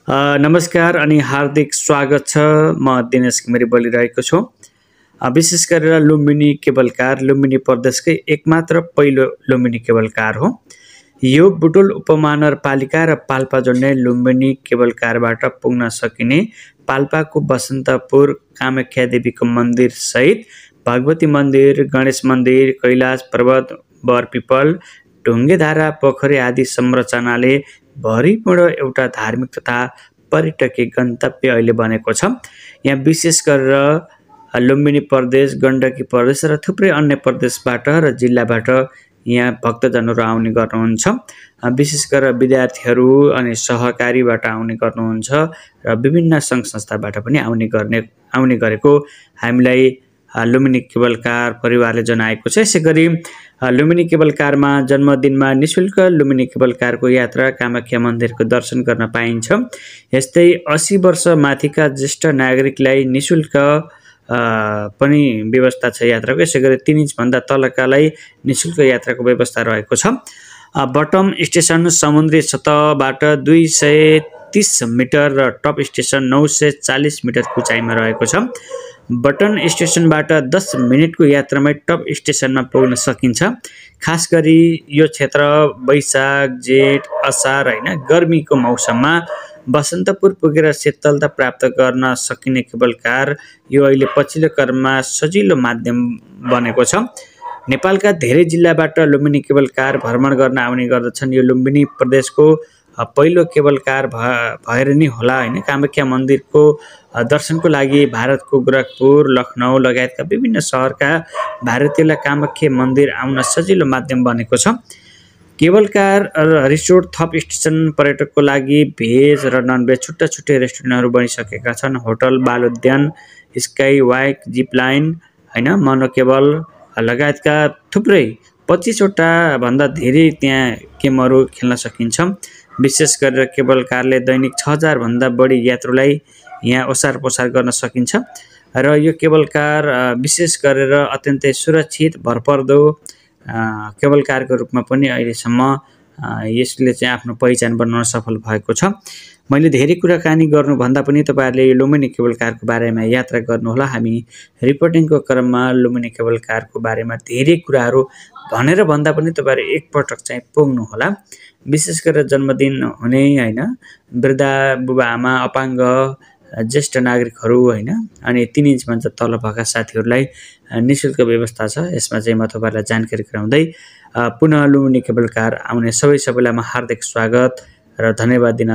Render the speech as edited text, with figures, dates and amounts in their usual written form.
नमस्कार अनि हार्दिक स्वागत छ। म दिनेश घिमिरे बोलिरहेको छु। विशेष गरेर लुम्बिनी केबल कार लुम्बिनी प्रदेशकै एकमात्र पहिलो लुम्बिनी केबल कार हो। यो बुटोल उपमहानगरपालिका र पाल्पा जोड्ने लुम्बिनी केबल कारबाट पुग्न सकिने पाल्पाको बसन्तपुर कामाख्या देवीको मन्दिर सहित भगवती मन्दिर, गणेश मन्दिर, कैलाश पर्वत, बरपिपल, ढुङ्गेधारा पोखरी आदि संरचनाले भरिपूर्ण एउटा धार्मिक तथा पर्यटकीय गन्तव्य अहिले बनेको छ। यहाँ विशेष गरेर लुम्बिनी प्रदेश, गण्डकी प्रदेश र थुप्रै अन्य प्रदेशबाट र जिल्लाबाट यहाँ भक्तजनहरू आउने गर्नुहुन्छ। विशेष गरेर विद्यार्थीहरू अनि सहकारीबाट आउने गर्नुहुन्छ र विभिन्न सङ्घ संस्थाबाट पनि आउने गरेको हामीलाई लुम्बिनी केबल कार परिवारले जनाएको छ। यसै गरी लुम्बिनी केबल कारमा जन्मदिनमा निःशुल्क लुम्बिनी केबल कारको यात्रा कामाख्या मन्दिरको दर्शन गर्न पाइन्छ। यस्तै 80 वर्ष माथिका ज्येष्ठ नागरिकलाई निःशुल्क पनि व्यवस्था छ यात्राको। यसै गरी 3 इन्चभन्दा तलकालाई निःशुल्क यात्राको व्यवस्था रहेको छ। बटम स्टेसन समुद्री सतहबाट 230 मिटर र टप स्टेसन 940 मिटर उचाइमा रहेको छ। बटन स्टेसनबाट 10 मिनेटको यात्रामै टप स्टेसनमा पुग्न सकिन्छ। खास गरी यो क्षेत्र वैशाख, जेठ, असार गर्मीको मौसममा बसन्तपुर पुगेर शीतलता प्राप्त गर्न सकिने केबल कार यो अहिले पछिल्लो क्रममा सजिलो माध्यम बनेको छ। नेपालका धेरै जिल्लाबाट लुम्बिनी केबल कार भ्रमण गर्न आउने गर्दछन्। यो लुम्बिनी प्रदेशको पहिलो केबल कार भएर नि होला कामाख्या मन्दिरको दर्शनको लागि भारतको गोरखपुर, लखनऊ लगायतका विभिन्न सहरका भारतीयलाई कामाख्या मन्दिर आउन सजिलो माध्यम बनेको छ। केबल कार रिसोर्ट, थप स्टेसन, पर्यटकको लागि भेज र नन भेज छुट्टा छुट्टै रेस्टुरेन्टहरू बनिसकेका छन्। होटल, बाल उद्यान, स्काई वाक, जिप लाइन मनो केबल लगायतका थुप्रै 25वटा भन्दा धेरै त्यहाँ गेमहरू खेल्न सकिन्छ। विशेष गरेर केबल कारले दैनिक 6000 भन्दा बढी यात्रुलाई यहाँ ओसार पसार गर्न सकिन्छ र यो केबल कार विशेष गरेर अत्यन्तै सुरक्षित भरपर्दो केबल कारको रूपमा पनि अहिलेसम्म यसले चाहिँ आफ्नो पहिचान बनाउन सफल भएको छ। मैले धेरै कुराकानी गर्नुभन्दा पनि तपाईँहरूले यो लुम्बिनी केबल कारको बारेमा यात्रा गर्नुहोला। हामी रिपोर्टिङको क्रममा लुम्बिनी केबल कारको बारेमा धेरै कुराहरू भनेर भन्दा पनि तपाईँहरू एकपटक चाहिँ पुग्नुहोला। विशेष गरेर जन्मदिन हुने वृद्ध बुबाआमा, अपाङ्ग, ज्येष्ठ नागरिकहरू अनि 3 इन्चभन्दा तल भएका साथीहरूलाई निःशुल्क व्यवस्था छ। यसमा चाहिँ म तपाईँहरूलाई जानकारी गराउँदै पुनः लुम्बिनी केबल कार आउने सबैलाई म हार्दिक स्वागत र धन्यवाद दिन